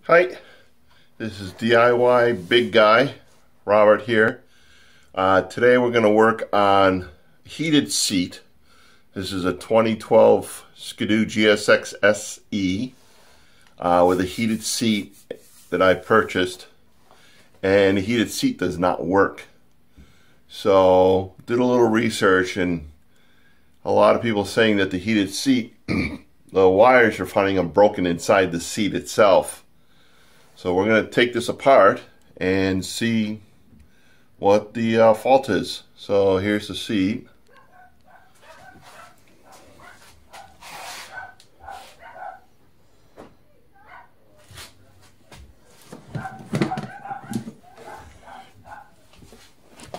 Hi, this is DIY Big Guy, Robert here. Today we're going to work on heated seat. This is a 2012 Skidoo GSX SE with a heated seat that I purchased, and the heated seat does not work. So did a little research, and a lot of people saying that the heated seat, the wires, are finding them broken inside the seat itself. So we're going to take this apart and see what the fault is. So here's the seat.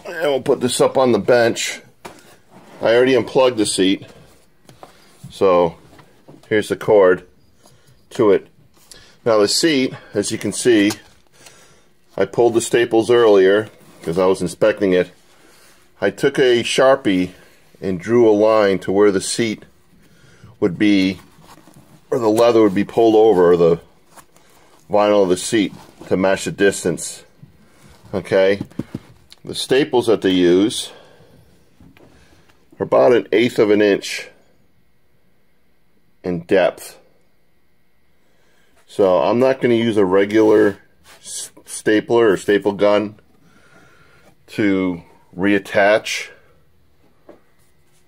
And we'll put this up on the bench. I already unplugged the seat. So here's the cord to it. Now the seat, as you can see, I pulled the staples earlier because I was inspecting it. I took a Sharpie and drew a line to where the seat would be, or the leather would be pulled over, or the vinyl of the seat, to match the distance. Okay, the staples that they use are about 1/8 of an inch in depth. So I'm not going to use a regular stapler or staple gun to reattach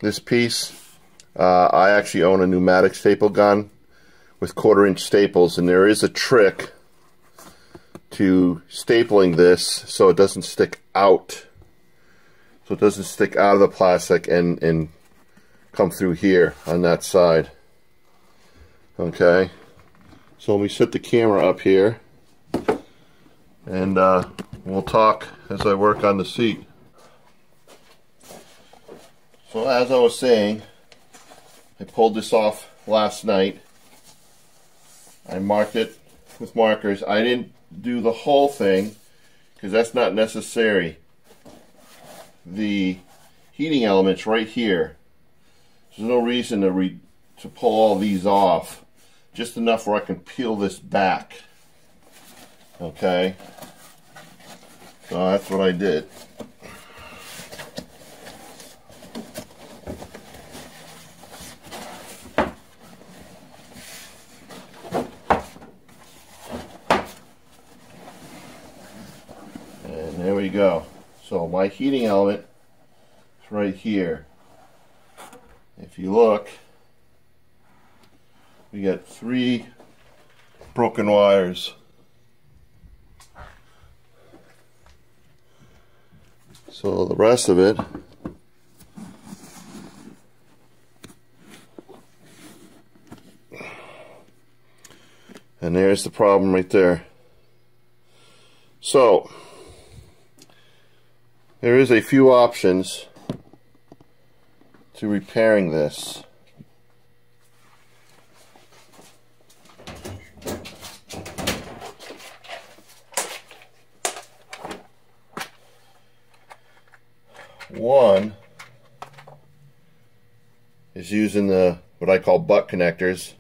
this piece. I actually own a pneumatic staple gun with 1/4-inch staples, and there is a trick to stapling this so it doesn't stick out. So it doesn't stick out of the plastic and come through here on that side. Okay. So let me set the camera up here, and we'll talk as I work on the seat. So as I was saying, I pulled this off last night. I marked it with markers. I didn't do the whole thing because that's not necessary. The heating element's right here. There's no reason to pull all these off. Just enough where I can peel this back. Okay, so that's what I did. And there we go. So my heating element is right here. If you look, we got 3 broken wires. So the rest of it and there's the problem right there. So there is a few options to repairing this. One is using the what I call butt connectors,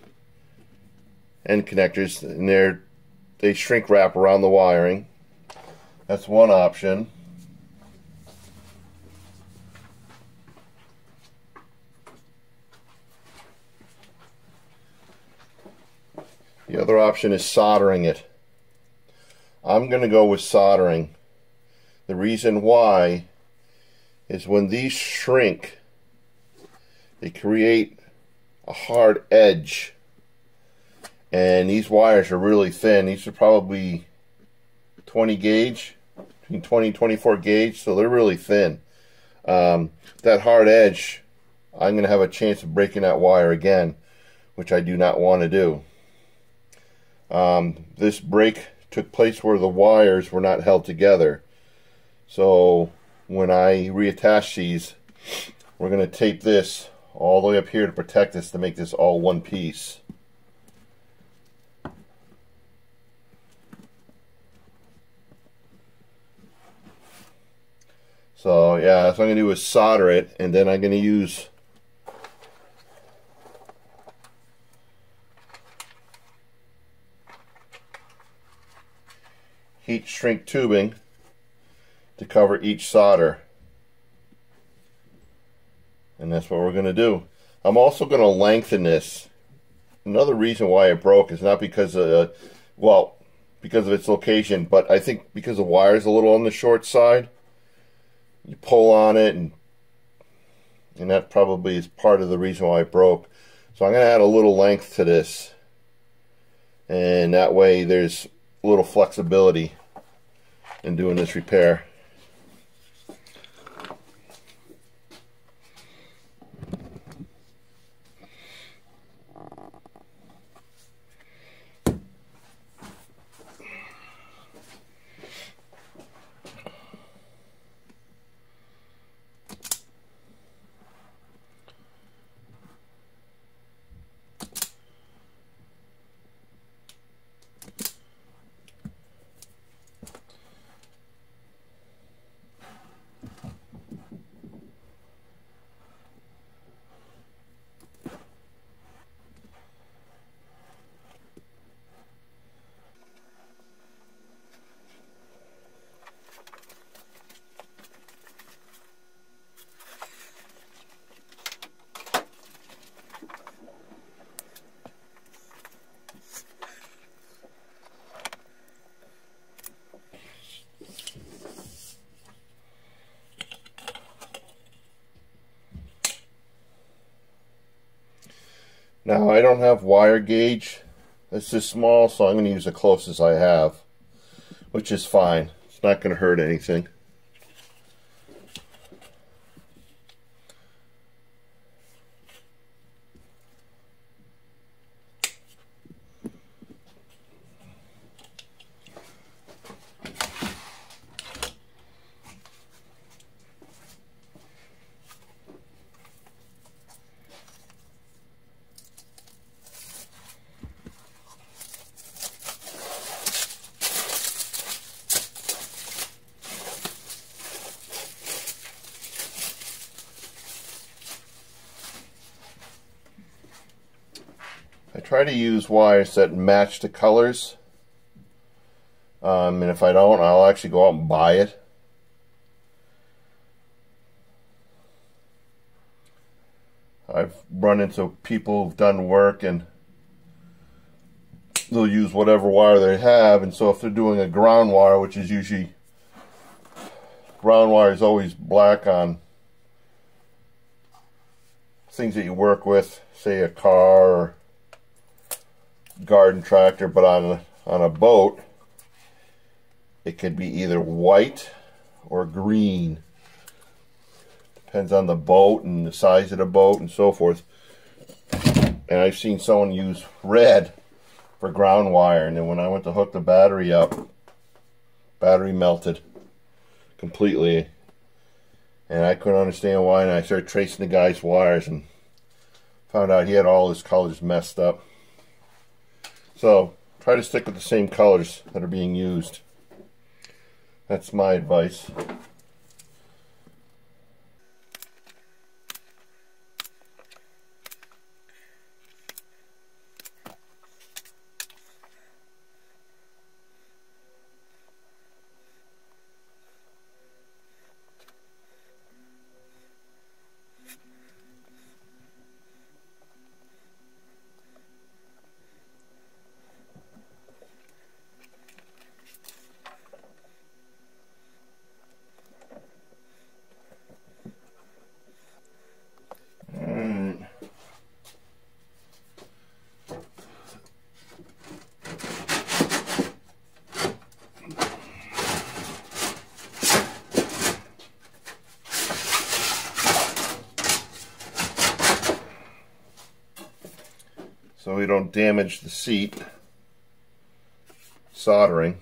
end connectors, and they shrink wrap around the wiring. That's one option. The other option is soldering it. I'm going to go with soldering. The reason why is when these shrink, they create a hard edge, and these wires are really thin. These are probably 20 gauge, between 20 and 24 gauge, so they're really thin. That hard edge, I'm going to have a chance of breaking that wire again, which I do not want to do. This break took place where the wires were not held together. So when I reattach these, we're going to tape this all the way up here to protect this, to make this all one piece. So yeah, that's what I'm going to do is solder it, and then I'm going to use heat shrink tubing to cover each solder. And that's what we're going to do. I'm also going to lengthen this. Another reason why it broke is not because of, well, because of its location, but I think because the wire's a little on the short side. You pull on it, and that probably is part of the reason why it broke. So I'm going to add a little length to this, and that way there's a little flexibility in doing this repair. Now I don't have wire gauge. It's this small, so I'm going to use the closest I have, which is fine. It's not going to hurt anything. I try to use wires that match the colors, and if I don't, I'll actually go out and buy it. I've run into people who've done work and they'll use whatever wire they have, and so if they're doing a ground wire, which is usually, ground wire is always black on things that you work with, say a car or garden tractor, but on a boat it could be either white or green. Depends on the boat and the size of the boat and so forth. And I've seen someone use red for ground wire, and then when I went to hook the battery up, battery melted completely, and I couldn't understand why, and I started tracing the guy's wires and found out he had all his colors messed up. So try to stick with the same colors that are being used. That's my advice. So we don't damage the seat soldering.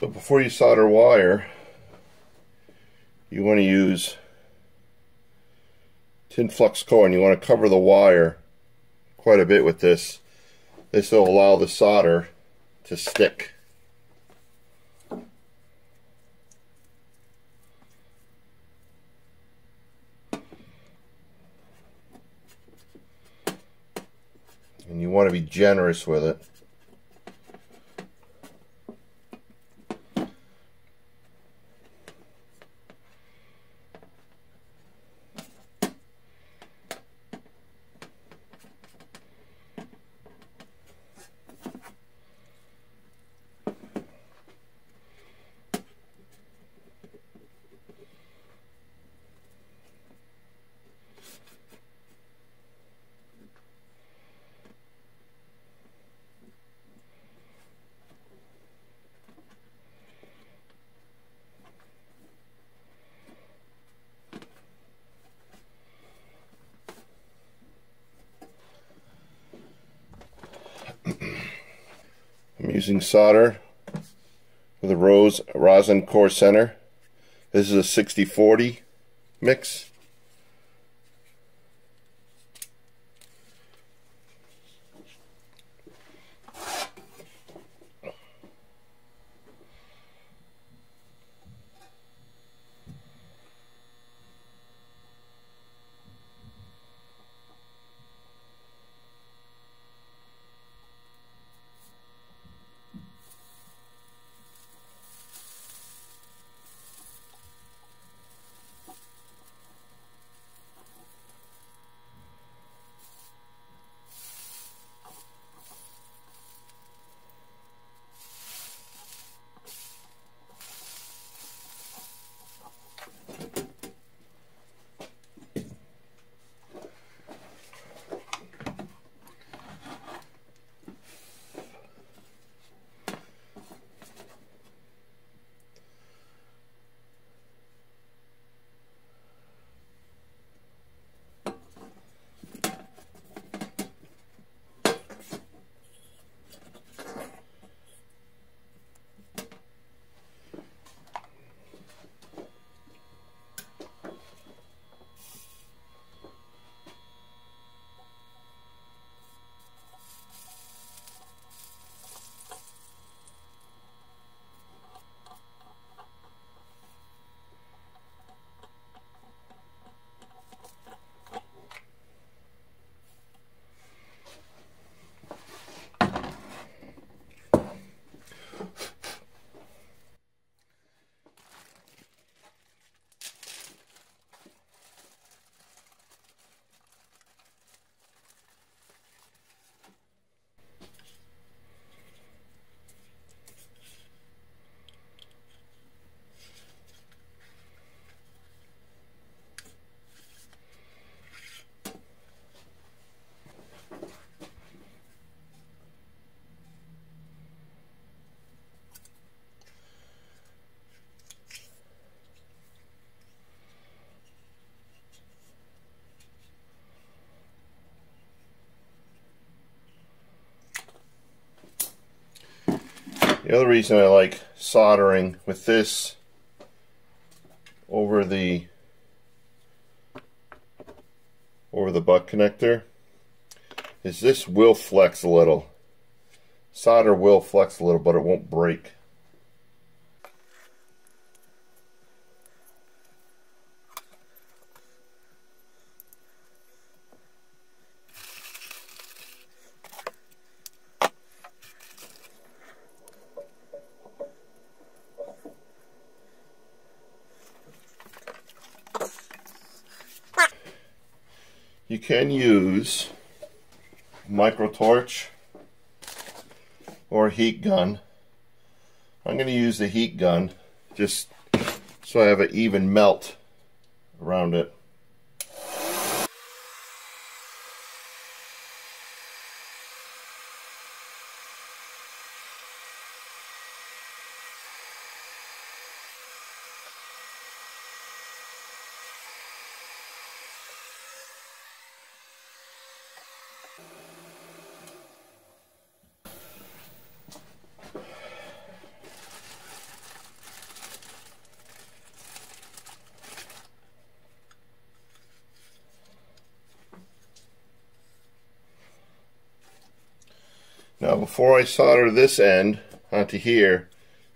But before you solder wire, you want to use tin flux core, and you want to cover the wire quite a bit with this. This will allow the solder to stick. And you want to be generous with it. I'm using solder with a rosin core center. This is a 60-40 mix. The other reason I like soldering with this over the butt connector is this will flex a little. Solder will flex a little, but it won't break. You can use a micro torch or a heat gun. I'm going to use the heat gun just so I have an even melt around it. Now before I solder this end onto here,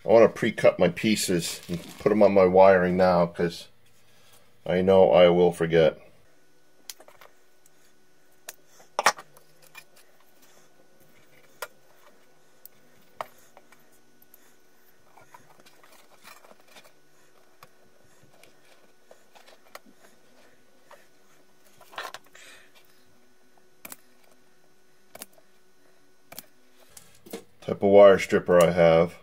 I want to pre-cut my pieces and put them on my wiring now because I know I will forget. Type of wire stripper I have.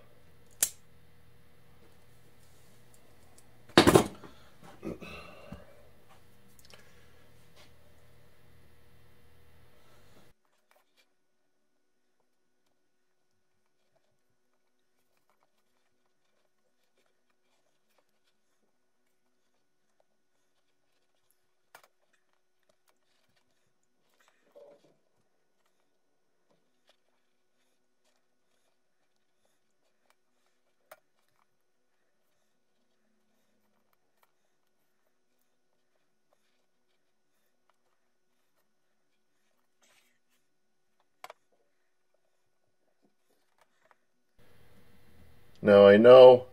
Now I know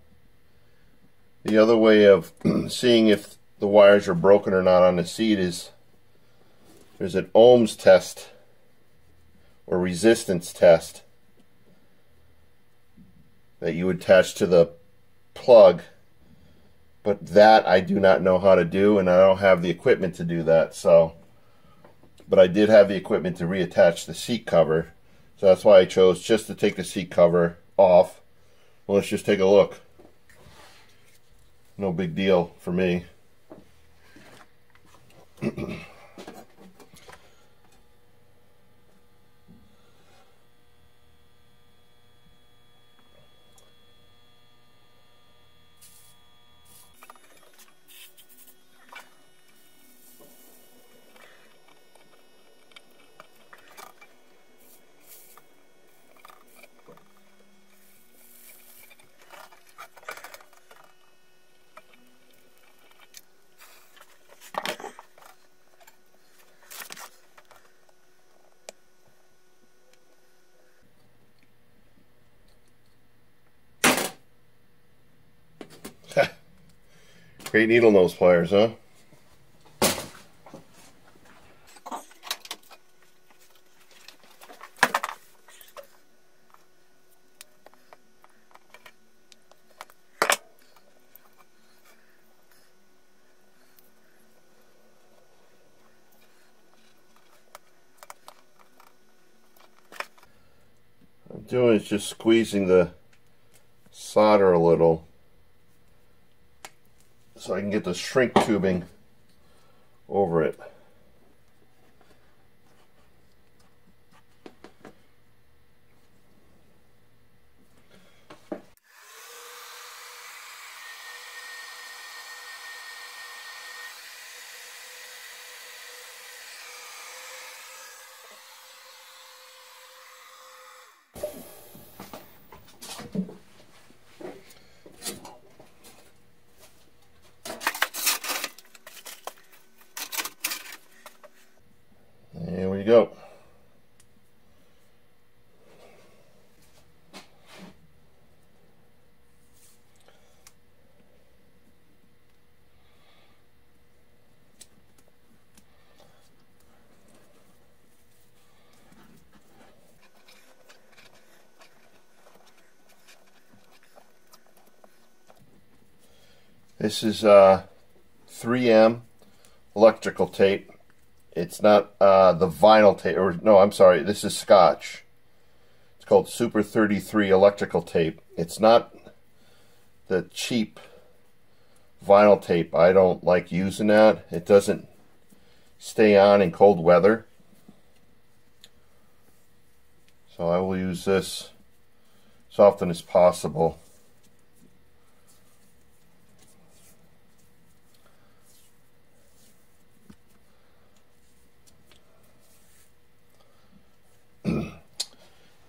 the other way of seeing if the wires are broken or not on the seat is there's an ohms test or resistance test that you attach to the plug, but that I do not know how to do, and I don't have the equipment to do that. So, but I did have the equipment to reattach the seat cover, so that's why I chose just to take the seat cover off. Well, let's just take a look. No big deal for me. Great needle nose pliers, huh? What I'm doing is just squeezing the solder a little so I can get the shrink tubing over it. There we go. This is 3M electrical tape. It's not the vinyl tape, or no, I'm sorry, this is Scotch. It's called Super 33 electrical tape. It's not the cheap vinyl tape. I don't like using that. It doesn't stay on in cold weather. So I will use this as often as possible.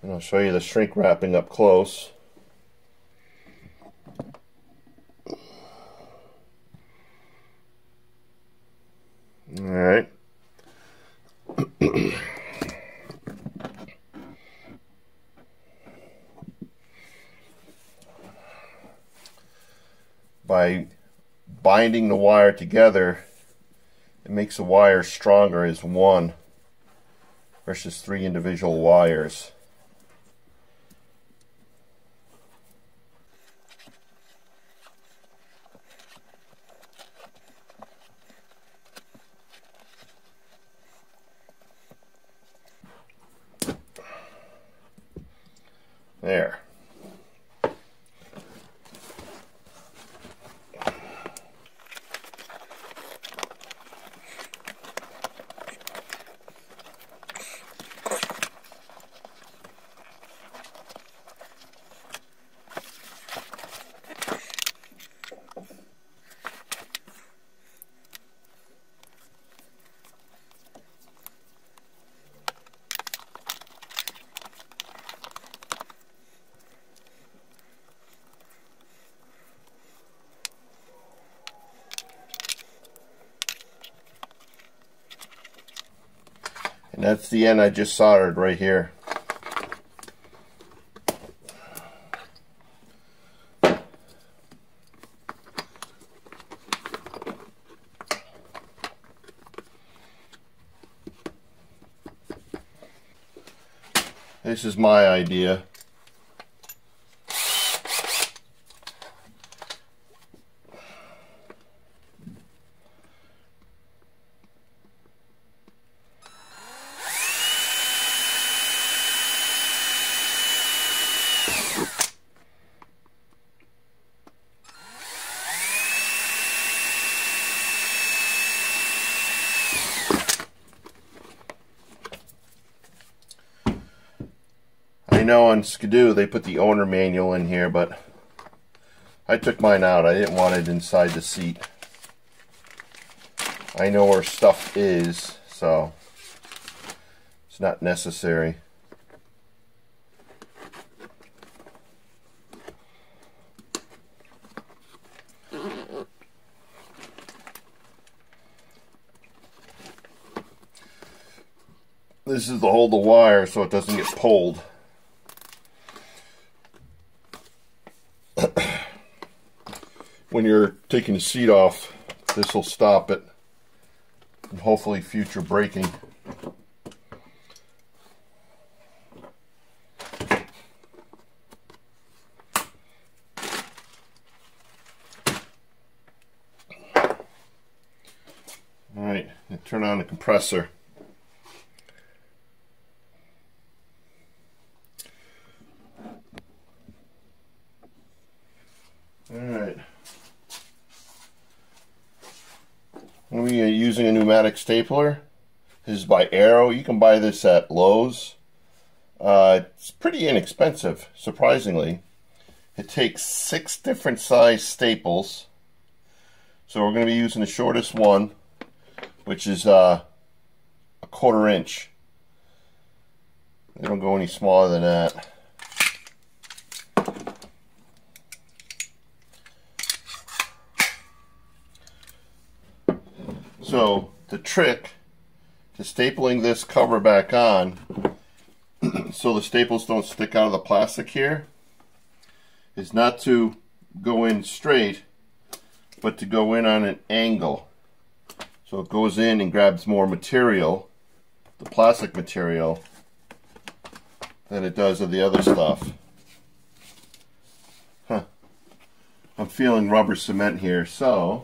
And I'll show you the shrink wrapping up close. All right. by binding the wire together, it makes the wire stronger as one versus 3 individual wires. There. And that's the end I just soldered right here. This is my idea. I know on Skidoo they put the owner manual in here, but I took mine out. I didn't want it inside the seat. I know where stuff is, so it's not necessary. This is to hold the wire so it doesn't get pulled. When you're taking the seat off, this will stop it, and hopefully future braking. Alright, turn on the compressor. Alright. We are using a pneumatic stapler. This is by Arrow. You can buy this at Lowe's. It's pretty inexpensive, surprisingly. It takes 6 different size staples. So we're going to be using the shortest one, which is a 1/4 inch. They don't go any smaller than that. So the trick to stapling this cover back on so the staples don't stick out of the plastic here is not to go in straight, but to go in on an angle. So it goes in and grabs more material, the plastic material, than it does of the other stuff. Huh. I'm feeling rubber cement here, so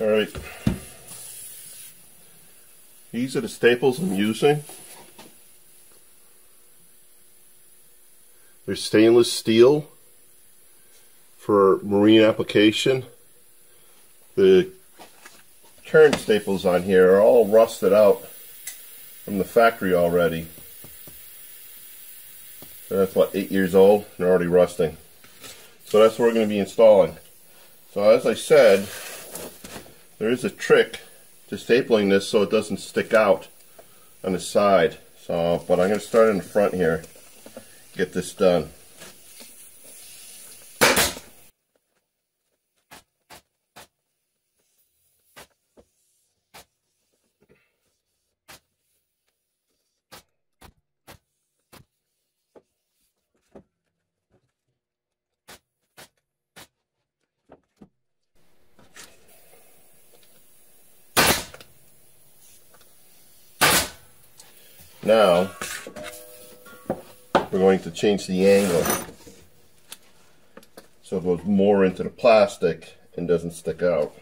Alright, these are the staples I'm using. They're stainless steel for marine application. The current staples on here are all rusted out from the factory already. So that's what, 8 years old, and they're already rusting. So that's what we're going to be installing. So as I said, there is a trick to stapling this so it doesn't stick out on the side. So, but I'm going to start in the front here, get this done. Now, we're going to change the angle so it goes more into the plastic and doesn't stick out.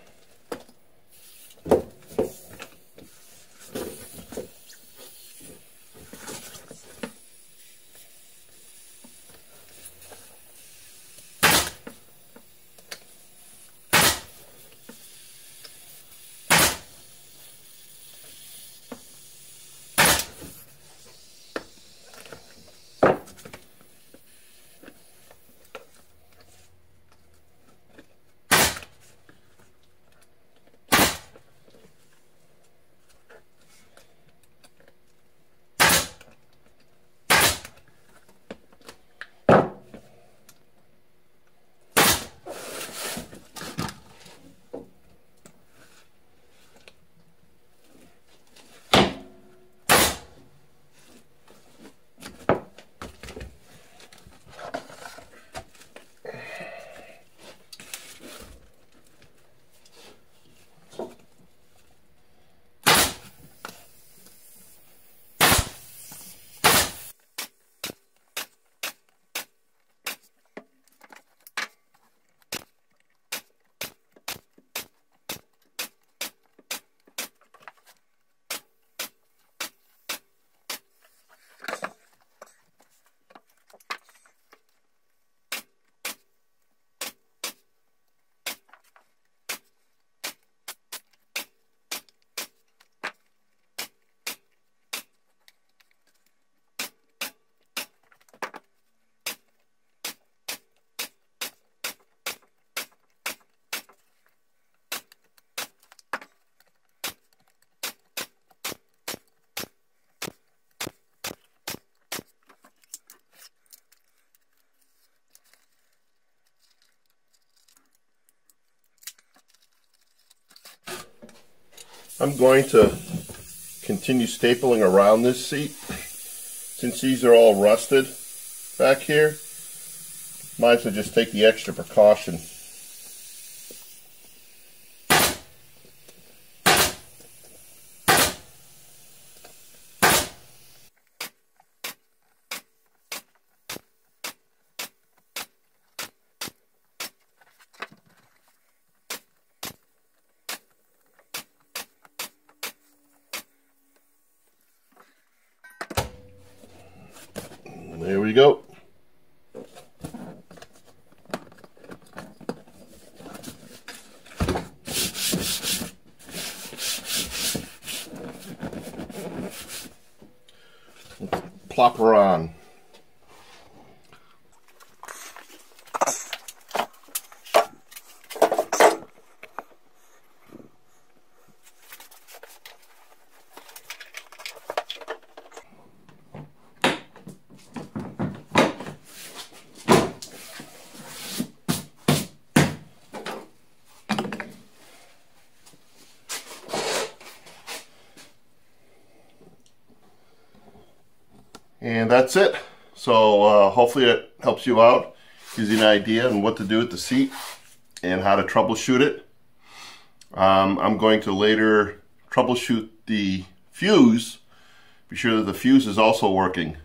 I'm going to continue stapling around this seat. Since these are all rusted back here, might as well just take the extra precaution. There we go. Let's plop her on. And that's it. So hopefully it helps you out, gives you an idea on what to do with the seat and how to troubleshoot it. I'm going to later troubleshoot the fuse, be sure that the fuse is also working.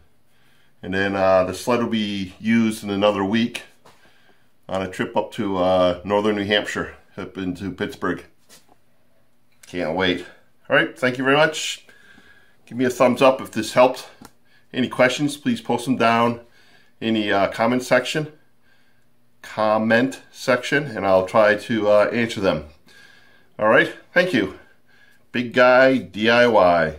And then the sled will be used in another week on a trip up to northern New Hampshire, up into Pittsburgh. Can't wait. All right, thank you very much. Give me a thumbs up if this helped. Any questions, please post them down in the comment section, and I'll try to answer them. All right, thank you. Big Guy DIY.